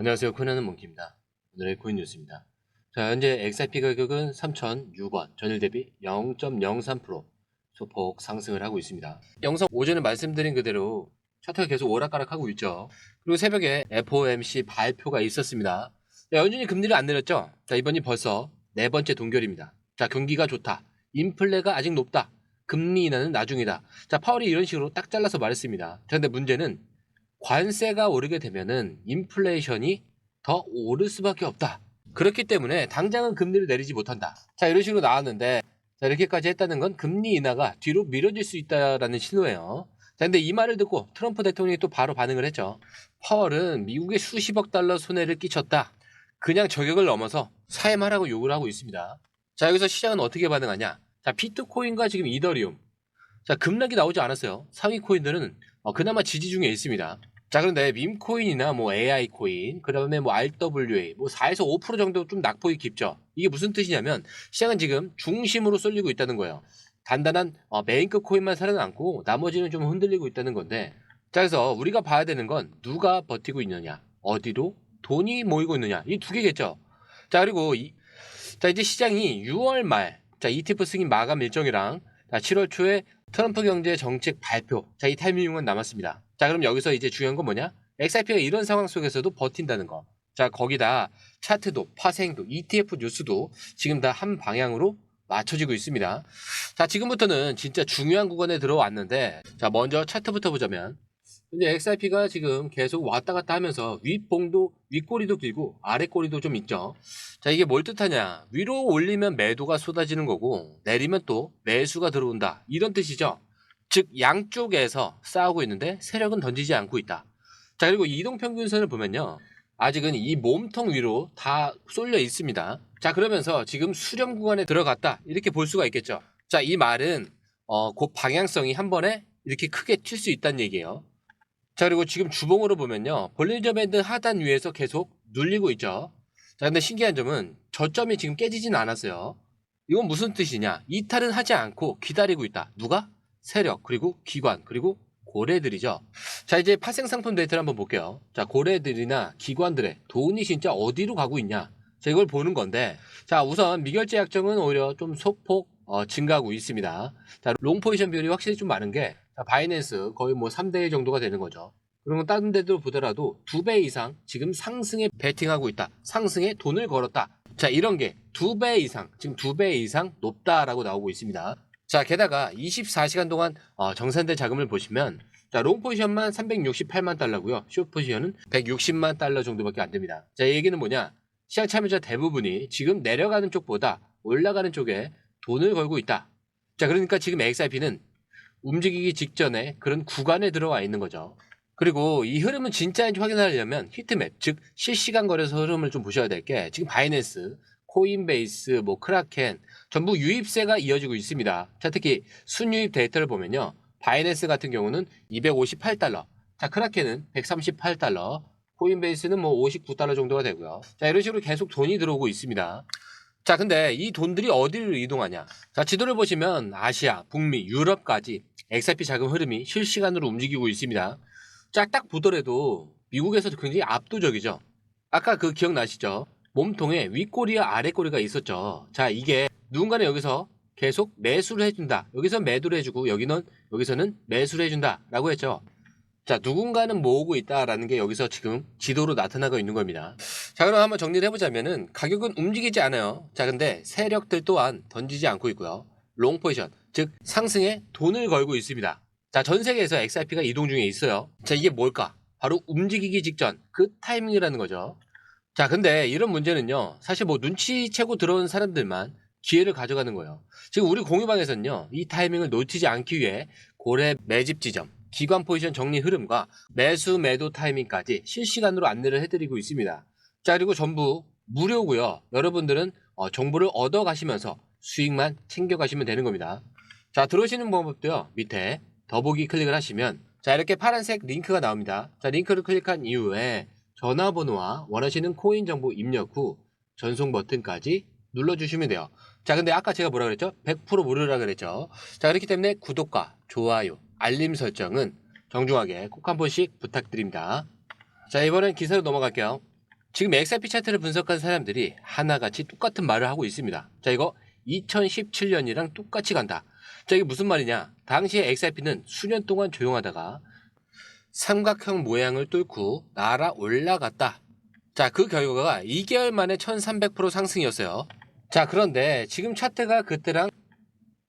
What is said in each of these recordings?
안녕하세요. 코인하는 몽키입니다. 오늘의 코인 뉴스입니다. 자, 현재 XRP 가격은 3,006원, 전일 대비 0.03% 소폭 상승을 하고 있습니다. 영상 오전에 말씀드린 그대로 차트가 계속 오락가락하고 있죠. 그리고 새벽에 FOMC 발표가 있었습니다. 자, 여전히 금리를 안 내렸죠. 자, 이번이 벌써 네 번째 동결입니다. 자, 경기가 좋다. 인플레가 아직 높다. 금리 인하는 나중이다. 자, 파월이 이런 식으로 딱 잘라서 말했습니다. 자, 근데 문제는 관세가 오르게 되면은 인플레이션이 더 오를 수밖에 없다. 그렇기 때문에 당장은 금리를 내리지 못한다. 자, 이런 식으로 나왔는데, 자, 이렇게까지 했다는 건 금리 인하가 뒤로 미뤄질 수 있다라는 신호예요. 자, 근데 이 말을 듣고 트럼프 대통령이 또 바로 반응을 했죠. 파월은 미국에 수십억 달러 손해를 끼쳤다. 그냥 저격을 넘어서 사임하라고 요구를 하고 있습니다. 자, 여기서 시장은 어떻게 반응하냐? 자, 비트코인과 지금 이더리움. 자, 급락이 나오지 않았어요. 상위 코인들은 그나마 지지 중에 있습니다. 자, 그런데 밈코인이나 뭐 AI 코인, 그 다음에 뭐 RWA, 뭐 4에서 5% 정도 좀 낙폭이 깊죠. 이게 무슨 뜻이냐면 시장은 지금 중심으로 쏠리고 있다는 거예요. 단단한 메인급 코인만 살아남고 나머지는 좀 흔들리고 있다는 건데, 자, 그래서 우리가 봐야 되는 건 누가 버티고 있느냐, 어디로 돈이 모이고 있느냐, 이 두 개겠죠. 자, 그리고 자, 이제 시장이 6월 말, 자, ETF 승인 마감 일정이랑 자, 7월 초에 트럼프 경제 정책 발표. 자, 이 타이밍은 남았습니다. 자, 그럼 여기서 이제 중요한 건 뭐냐? XRP가 이런 상황 속에서도 버틴다는 거. 자, 거기다 차트도, 파생도, ETF 뉴스도 지금 다 한 방향으로 맞춰지고 있습니다. 자, 지금부터는 진짜 중요한 구간에 들어왔는데, 자, 먼저 차트부터 보자면, 근데 XRP가 지금 계속 왔다 갔다 하면서 윗봉도, 윗꼬리도 길고 아랫꼬리도 좀 있죠. 자, 이게 뭘 뜻하냐? 위로 올리면 매도가 쏟아지는 거고 내리면 또 매수가 들어온다. 이런 뜻이죠. 즉 양쪽에서 싸우고 있는데 세력은 던지지 않고 있다. 자, 그리고 이동평균선을 보면요. 아직은 이 몸통 위로 다 쏠려 있습니다. 자, 그러면서 지금 수렴 구간에 들어갔다. 이렇게 볼 수가 있겠죠. 자, 이 말은 그 방향성이 한 번에 이렇게 크게 튈 수 있다는 얘기예요. 자, 그리고 지금 주봉으로 보면요. 볼린저 밴드 하단 위에서 계속 눌리고 있죠. 자, 근데 신기한 점은 저점이 지금 깨지진 않았어요. 이건 무슨 뜻이냐? 이탈은 하지 않고 기다리고 있다. 누가? 세력, 그리고 기관, 그리고 고래들이죠. 자, 이제 파생상품 데이터를 한번 볼게요. 자, 고래들이나 기관들의 돈이 진짜 어디로 가고 있냐? 자, 이걸 보는 건데, 자, 우선 미결제 약정은 오히려 좀 소폭 증가하고 있습니다. 자, 롱 포지션 비율이 확실히 좀 많은 게, 자, 바이낸스 거의 뭐 3대1 정도가 되는 거죠. 그러면 다른 데도 보더라도 2배 이상 지금 상승에 베팅하고 있다. 상승에 돈을 걸었다. 자, 이런 게 2배 이상, 지금 2배 이상 높다라고 나오고 있습니다. 자, 게다가 24시간 동안 정산된 자금을 보시면, 자, 롱 포지션만 368만 달러고요. 숏 포지션은 160만 달러 정도밖에 안 됩니다. 자, 이 얘기는 뭐냐? 시장 참여자 대부분이 지금 내려가는 쪽보다 올라가는 쪽에 돈을 걸고 있다. 자, 그러니까 지금 XRP는 움직이기 직전에 그런 구간에 들어와 있는 거죠. 그리고 이 흐름은 진짜인지 확인하려면 히트맵, 즉 실시간 거래소 흐름을 좀 보셔야 될 게, 지금 바이낸스, 코인베이스, 뭐 크라켄 전부 유입세가 이어지고 있습니다. 자, 특히 순유입 데이터를 보면요. 바이낸스 같은 경우는 258달러, 자, 크라켄은 138달러, 코인베이스는 뭐 59달러 정도가 되고요. 자, 이런 식으로 계속 돈이 들어오고 있습니다. 자, 근데 이 돈들이 어디로 이동하냐? 자, 지도를 보시면 아시아, 북미, 유럽까지 XRP 자금 흐름이 실시간으로 움직이고 있습니다. 자, 딱 보더라도 미국에서도 굉장히 압도적이죠. 아까 그 기억나시죠? 몸통에 윗꼬리와 아랫꼬리가 있었죠. 자, 이게 누군가는 여기서 계속 매수를 해준다. 여기서 매도를 해주고 여기서는 매수를 해준다. 라고 했죠. 자, 누군가는 모으고 있다라는 게 여기서 지금 지도로 나타나고 있는 겁니다. 자, 그럼 한번 정리를 해보자면은 가격은 움직이지 않아요. 자, 근데 세력들 또한 던지지 않고 있고요. 롱 포지션, 즉 상승에 돈을 걸고 있습니다. 자, 전 세계에서 XRP가 이동 중에 있어요. 자, 이게 뭘까? 바로 움직이기 직전 그 타이밍이라는 거죠. 자, 근데 이런 문제는요. 사실 뭐 눈치채고 들어온 사람들만 기회를 가져가는 거예요. 지금 우리 공유방에서는요. 이 타이밍을 놓치지 않기 위해 고래 매집 지점, 기관 포지션 정리 흐름과 매수 매도 타이밍까지 실시간으로 안내를 해드리고 있습니다. 자, 그리고 전부 무료고요. 여러분들은 정보를 얻어 가시면서 수익만 챙겨 가시면 되는 겁니다. 자, 들어오시는 방법도요. 밑에 더보기 클릭을 하시면, 자, 이렇게 파란색 링크가 나옵니다. 자, 링크를 클릭한 이후에 전화번호와 원하시는 코인 정보 입력 후 전송 버튼까지 눌러주시면 돼요. 자, 근데 아까 제가 뭐라 그랬죠? 100% 무료라 그랬죠. 자, 그렇기 때문에 구독과 좋아요, 알림 설정은 정중하게 꼭 한 번씩 부탁드립니다. 자, 이번엔 기사로 넘어갈게요. 지금 XRP 차트를 분석한 사람들이 하나같이 똑같은 말을 하고 있습니다. 자, 이거 2017년이랑 똑같이 간다. 자, 이게 무슨 말이냐? 당시에 XRP는 수년 동안 조용하다가 삼각형 모양을 뚫고 날아 올라갔다. 자, 그 결과가 2개월 만에 1300% 상승이었어요. 자, 그런데 지금 차트가 그때랑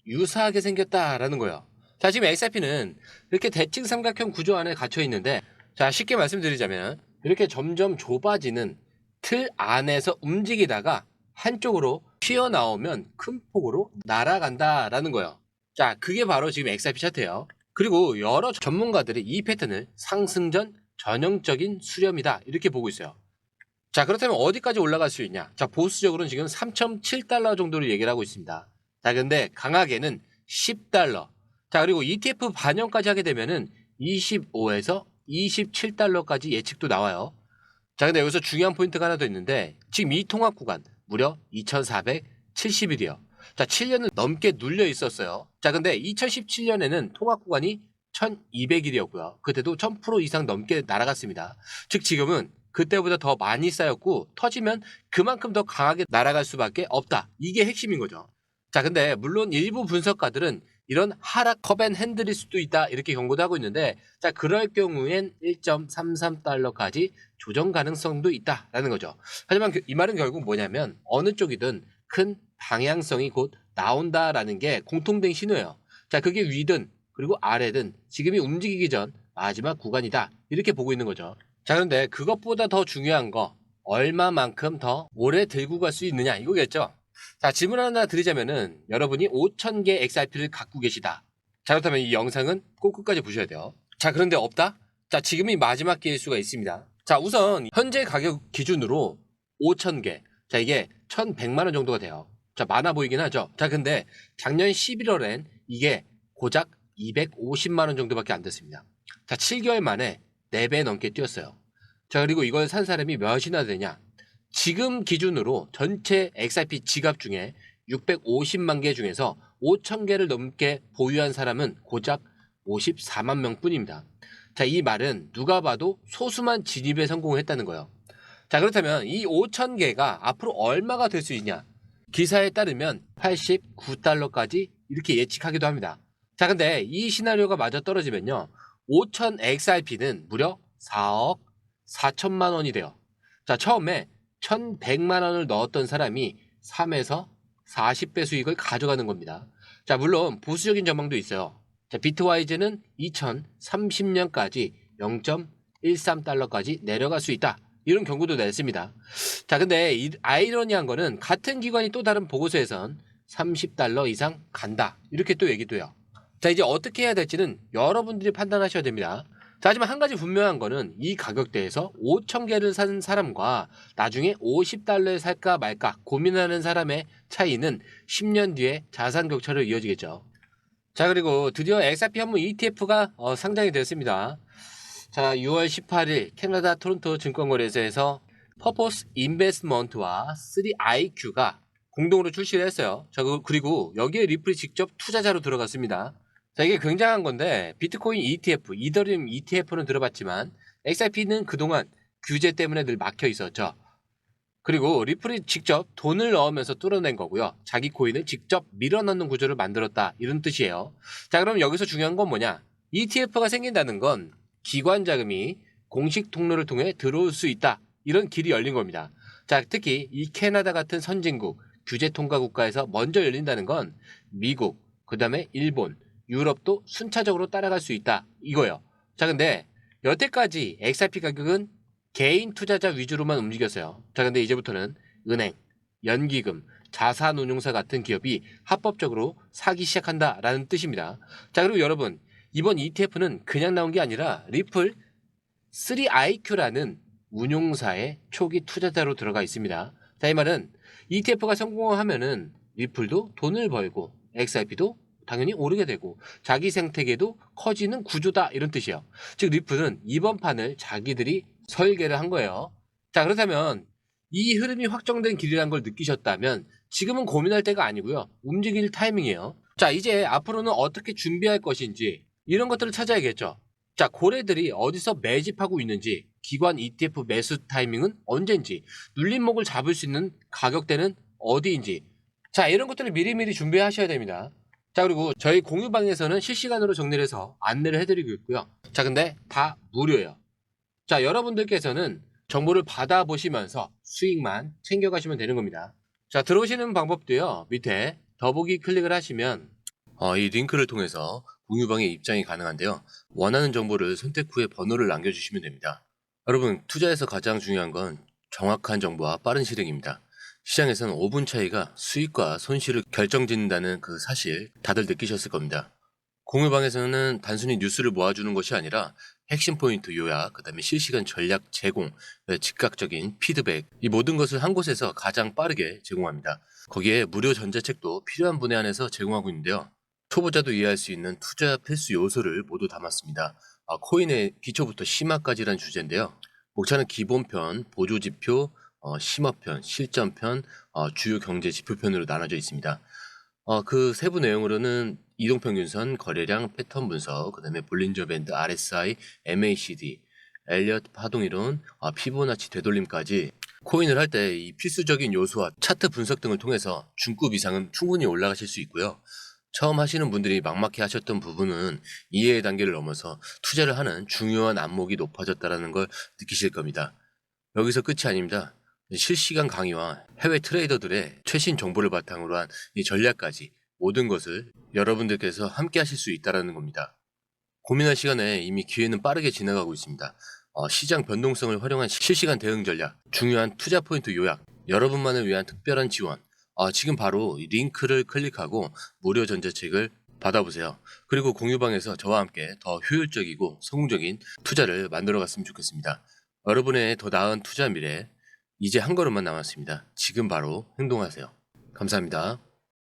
유사하게 생겼다라는 거예요. 자, 지금 XRP는 이렇게 대칭 삼각형 구조 안에 갇혀 있는데, 자, 쉽게 말씀드리자면 이렇게 점점 좁아지는 틀 안에서 움직이다가 한쪽으로 튀어나오면 큰 폭으로 날아간다라는 거예요. 자, 그게 바로 지금 XRP 차트예요. 그리고 여러 전문가들이 이 패턴을 상승전 전형적인 수렴이다 이렇게 보고 있어요. 자, 그렇다면 어디까지 올라갈 수 있냐? 자, 보수적으로는 지금 3.7달러 정도를 얘기를 하고 있습니다. 자, 근데 강하게는 10달러. 자, 그리고 ETF 반영까지 하게 되면은 25에서 27달러까지 예측도 나와요. 자, 근데 여기서 중요한 포인트가 하나 더 있는데 지금 이 통합 구간 무려 2470일이요. 자, 7년을 넘게 눌려 있었어요. 자, 근데 2017년에는 통합 구간이 1200일이었고요. 그때도 1000% 이상 넘게 날아갔습니다. 즉 지금은 그때보다 더 많이 쌓였고 터지면 그만큼 더 강하게 날아갈 수밖에 없다. 이게 핵심인 거죠. 자, 근데 물론 일부 분석가들은 이런 하락 컵앤핸들일 수도 있다 이렇게 경고도 하고 있는데, 자, 그럴 경우엔 1.33달러까지 조정 가능성도 있다라는 거죠. 하지만 이 말은 결국 뭐냐면 어느 쪽이든 큰 방향성이 곧 나온다라는 게 공통된 신호예요. 자, 그게 위든 그리고 아래든 지금이 움직이기 전 마지막 구간이다 이렇게 보고 있는 거죠. 자, 그런데 그것보다 더 중요한 거, 얼마만큼 더 오래 들고 갈 수 있느냐 이거겠죠. 자, 질문 하나 드리자면은 여러분이 5000개 XRP를 갖고 계시다. 자, 그렇다면 이 영상은 꼭 끝까지 보셔야 돼요. 자, 그런데 없다? 자, 지금이 마지막 기회일 수가 있습니다. 자, 우선 현재 가격 기준으로 5000개. 자, 이게 1100만 원 정도가 돼요. 자, 많아 보이긴 하죠. 자, 근데 작년 11월엔 이게 고작 250만 원 정도밖에 안 됐습니다. 자, 7개월 만에 4배 넘게 뛰었어요. 자, 그리고 이걸 산 사람이 몇이나 되냐? 지금 기준으로 전체 XRP 지갑 중에 650만 개 중에서 5000개를 넘게 보유한 사람은 고작 54만 명 뿐입니다. 자, 이 말은 누가 봐도 소수만 진입에 성공했다는 거예요. 자, 그렇다면 이 5000개가 앞으로 얼마가 될 수 있냐? 기사에 따르면 89달러까지 이렇게 예측하기도 합니다. 자, 근데 이 시나리오가 맞아 떨어지면요, 5000 XRP는 무려 4억 4천만 원이 돼요. 자, 처음에 1100만 원을 넣었던 사람이 3에서 40배 수익을 가져가는 겁니다. 자, 물론 보수적인 전망도 있어요. 자, 비트와이즈는 2030년까지 0.13달러까지 내려갈 수 있다. 이런 경고도 냈습니다. 자, 근데 아이러니한 거는 같은 기관이 또 다른 보고서에선 30달러 이상 간다. 이렇게 또 얘기도 해요. 자, 이제 어떻게 해야 될지는 여러분들이 판단하셔야 됩니다. 자, 하지만 한 가지 분명한 거는 이 가격대에서 5000개를 산 사람과 나중에 50달러에 살까 말까 고민하는 사람의 차이는 10년 뒤에 자산 격차로 이어지겠죠. 자, 그리고 드디어 XRP 현물 ETF가 상장이 됐습니다. 자, 6월 18일 캐나다 토론토 증권거래소에서 퍼포스 인베스트먼트와 3IQ가 공동으로 출시를 했어요. 자, 그리고 여기에 리플이 직접 투자자로 들어갔습니다. 자, 이게 굉장한 건데 비트코인 ETF, 이더리움 ETF는 들어봤지만 XRP는 그동안 규제 때문에 늘 막혀 있었죠. 그리고 리플이 직접 돈을 넣으면서 뚫어낸 거고요. 자기 코인을 직접 밀어넣는 구조를 만들었다 이런 뜻이에요. 자, 그럼 여기서 중요한 건 뭐냐? ETF가 생긴다는 건 기관 자금이 공식 통로를 통해 들어올 수 있다. 이런 길이 열린 겁니다. 자, 특히 이 캐나다 같은 선진국, 규제 통과 국가에서 먼저 열린다는 건 미국, 그 다음에 일본, 유럽도 순차적으로 따라갈 수 있다 이거예요. 자, 근데 여태까지 XRP 가격은 개인 투자자 위주로만 움직였어요. 자, 근데 이제부터는 은행, 연기금, 자산운용사 같은 기업이 합법적으로 사기 시작한다라는 뜻입니다. 자, 그리고 여러분, 이번 ETF는 그냥 나온 게 아니라 리플 3IQ라는 운용사의 초기 투자자로 들어가 있습니다. 자, 이 말은 ETF가 성공하면은 리플도 돈을 벌고 XRP도 당연히 오르게 되고 자기 생태계도 커지는 구조다 이런 뜻이에요. 즉 리플은 이번 판을 자기들이 설계를 한 거예요. 자, 그렇다면 이 흐름이 확정된 길이라는 걸 느끼셨다면 지금은 고민할 때가 아니고요. 움직일 타이밍이에요. 자, 이제 앞으로는 어떻게 준비할 것인지 이런 것들을 찾아야겠죠. 자, 고래들이 어디서 매집하고 있는지 기관 ETF 매수 타이밍은 언제인지, 눌림목을 잡을 수 있는 가격대는 어디인지, 자, 이런 것들을 미리미리 준비하셔야 됩니다. 자, 그리고 저희 공유방에서는 실시간으로 정리를 해서 안내를 해드리고 있고요. 자, 근데 다 무료예요. 자, 여러분들께서는 정보를 받아보시면서 수익만 챙겨가시면 되는 겁니다. 자, 들어오시는 방법도요, 밑에 더보기 클릭을 하시면 이 링크를 통해서 공유방에 입장이 가능한데요. 원하는 정보를 선택 후에 번호를 남겨주시면 됩니다. 여러분, 투자에서 가장 중요한 건 정확한 정보와 빠른 실행입니다. 시장에서는 5분 차이가 수익과 손실을 결정짓는다는 그 사실 다들 느끼셨을 겁니다. 공유방에서는 단순히 뉴스를 모아주는 것이 아니라 핵심 포인트 요약, 그 다음에 실시간 전략 제공, 즉각적인 피드백, 이 모든 것을 한 곳에서 가장 빠르게 제공합니다. 거기에 무료 전자책도 필요한 분야 안에서 제공하고 있는데요. 초보자도 이해할 수 있는 투자 필수 요소를 모두 담았습니다. 코인의 기초부터 심화까지란 주제인데요. 목차는 기본편, 보조지표, 심화편, 실전편, 주요 경제 지표편으로 나눠져 있습니다. 그 세부 내용으로는 이동평균선, 거래량, 패턴 분석, 그 다음에 볼린저 밴드, RSI, MACD, 엘리어트 파동이론, 피보나치 되돌림까지 코인을 할 때 이 필수적인 요소와 차트 분석 등을 통해서 중급 이상은 충분히 올라가실 수 있고요. 처음 하시는 분들이 막막해 하셨던 부분은 이해의 단계를 넘어서 투자를 하는 중요한 안목이 높아졌다는 걸 느끼실 겁니다. 여기서 끝이 아닙니다. 실시간 강의와 해외 트레이더들의 최신 정보를 바탕으로 한 이 전략까지 모든 것을 여러분들께서 함께 하실 수 있다는 겁니다. 고민할 시간에 이미 기회는 빠르게 지나가고 있습니다. 시장 변동성을 활용한 실시간 대응 전략, 중요한 투자 포인트 요약, 여러분만을 위한 특별한 지원, 지금 바로 이 링크를 클릭하고 무료 전자책을 받아보세요. 그리고 공유방에서 저와 함께 더 효율적이고 성공적인 투자를 만들어 갔으면 좋겠습니다. 여러분의 더 나은 투자 미래, 이제 한 걸음만 남았습니다. 지금 바로 행동하세요. 감사합니다.